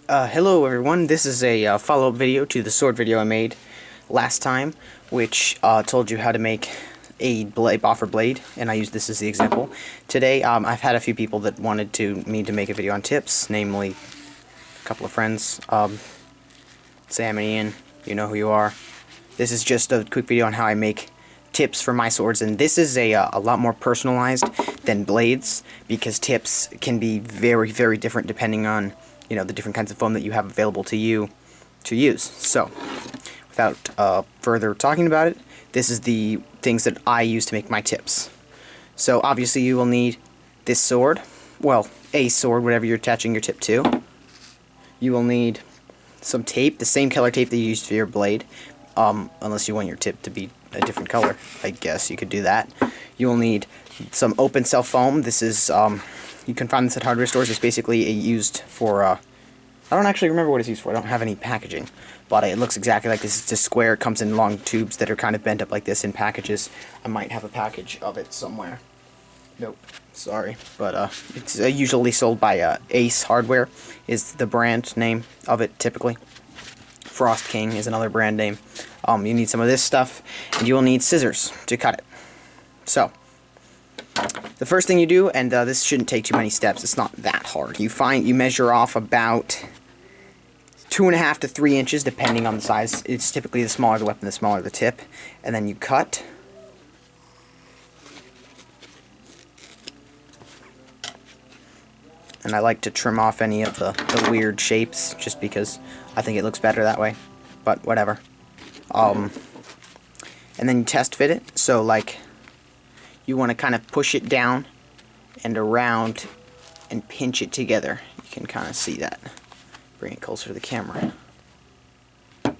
Hello everyone, this is a follow-up video to the sword video I made last time, which told you how to make a Boffer blade, and I used this as the example. Today, I've had a few people that wanted me to make a video on tips, namely a couple of friends, Sam and Ian, you know who you are. This is just a quick video on how I make tips for my swords, and this is a lot more personalized than blades, because tips can be very, very different depending on the different kinds of foam that you have available to you to use. So, without further talking about it, this is the things that I use to make my tips. So, obviously you will need this sword, well, a sword, whatever you're attaching your tip to. You will need some tape, the same color tape that you used for your blade, unless you want your tip to be a different color, I guess you could do that. You will need some open cell foam. This is, you can find this at hardware stores. It's basically used for, I don't actually remember what it's used for. I don't have any packaging, but it looks exactly like this. It's just square. It comes in long tubes that are kind of bent up like this in packages. I might have a package of it somewhere. Nope, sorry, but it's usually sold by Ace Hardware is the brand name of it typically. Frost King is another brand name. You need some of this stuff, and you will need scissors to cut it. So, the first thing you do, and this shouldn't take too many steps, it's not that hard. You measure off about 2.5 to 3 inches, depending on the size. It's typically the smaller the weapon, the smaller the tip, and then you cut. And I like to trim off any of the weird shapes, just because I think it looks better that way. But whatever. And then you test fit it. So like, you want to kind of push it down and around and pinch it together. You can kind of see that. Bring it closer to the camera. Kind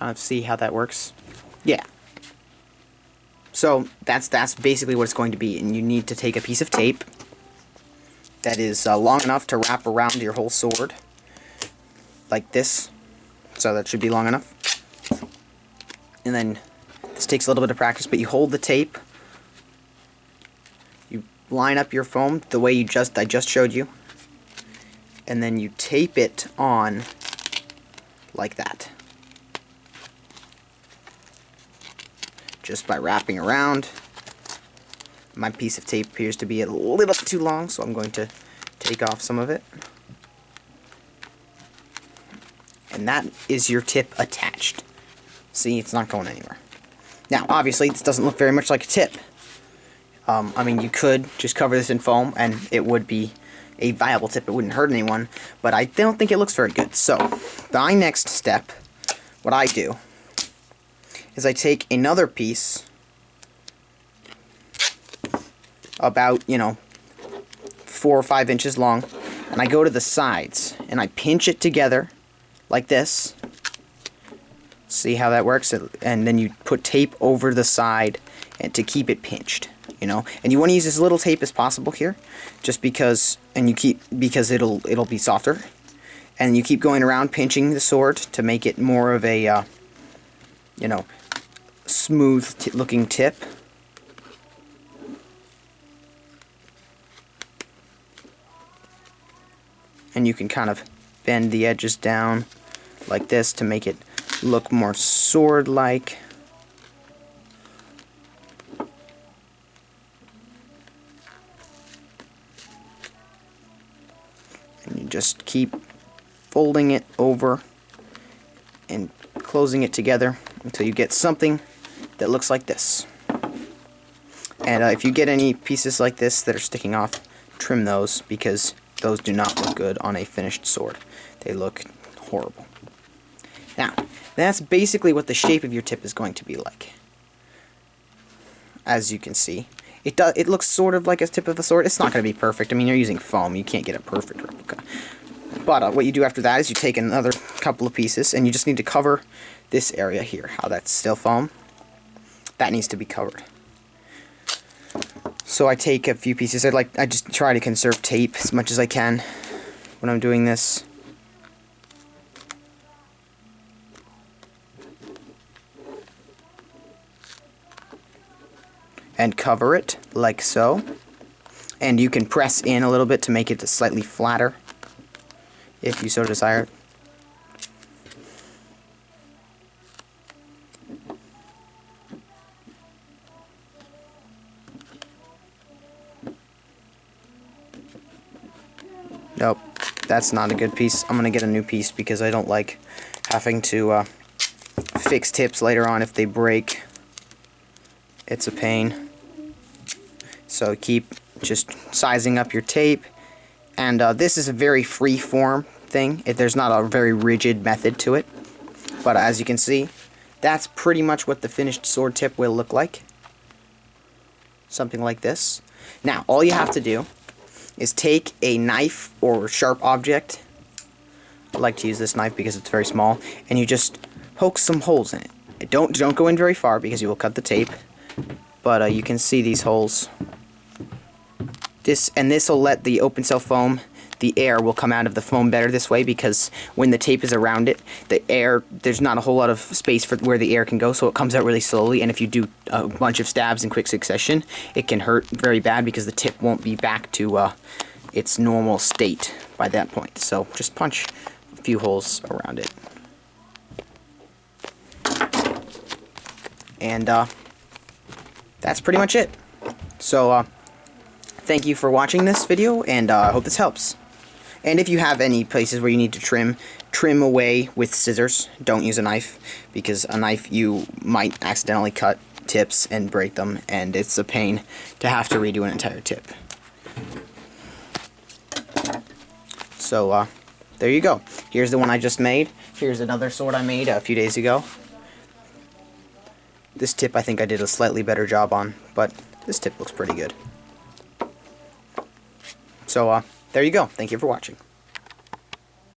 of see how that works. Yeah. So that's basically what it's going to be. And you need to take a piece of tape that is long enough to wrap around your whole sword, like this. So that should be long enough. And then this takes a little bit of practice, but you hold the tape, you line up your foam the way I just showed you, and then you tape it on like that, just by wrapping around. My piece of tape appears to be a little too long, so I'm going to take off some of it. And that is your tip attached. See, it's not going anywhere. Now, obviously, this doesn't look very much like a tip. I mean, you could just cover this in foam, and it would be a viable tip. It wouldn't hurt anyone, but I don't think it looks very good. So, my next step, what I do, is I take another piece about, 4 or 5 inches long, and I go to the sides, and I pinch it together like this. See how that works? And then you put tape over the side and to keep it pinched, and you want to use as little tape as possible here, just because, because it'll be softer, and you keep going around pinching the sword to make it more of a smooth looking tip. And you can kind of bend the edges down like this to make it look more sword-like. And you just keep folding it over and closing it together until you get something that looks like this. And if you get any pieces like this that are sticking off, trim those, because those do not look good on a finished sword. They look horrible. Now, that's basically what the shape of your tip is going to be like. As you can see, it looks sort of like a tip of a sword. It's not going to be perfect. I mean, you're using foam. You can't get a perfect replica. But what you do after that is you take another couple of pieces, and you just need to cover this area here. How that's still foam. That needs to be covered. So I take a few pieces. I just try to conserve tape as much as I can when I'm doing this. And cover it like so. And you can press in a little bit to make it slightly flatter. if you so desire. Nope, that's not a good piece. I'm gonna get a new piece because I don't like having to fix tips later on if they break. It's a pain. So keep just sizing up your tape. And this is a very free form thing. There's not a very rigid method to it. But as you can see, that's pretty much what the finished sword tip will look like. Something like this. Now, all you have to do is take a knife or sharp object. I like to use this knife because it's very small, and you just poke some holes in it. Don't go in very far because you will cut the tape. But you can see these holes. This will let the open cell foam, the air will come out of the foam better this way, because when the tape is around it, there's not a whole lot of space for where the air can go, so it comes out really slowly, and if you do a bunch of stabs in quick succession, it can hurt very bad because the tip won't be back to its normal state by that point. So just punch a few holes around it. And that's pretty much it. So thank you for watching this video, and I hope this helps. And if you have any places where you need to trim away with scissors. Don't use a knife, because a knife you might accidentally cut tips and break them, and it's a pain to have to redo an entire tip. So there you go. Here's the one I just made. Here's another sword I made a few days ago. This tip I think I did a slightly better job on, but this tip looks pretty good. So there you go. Thank you for watching.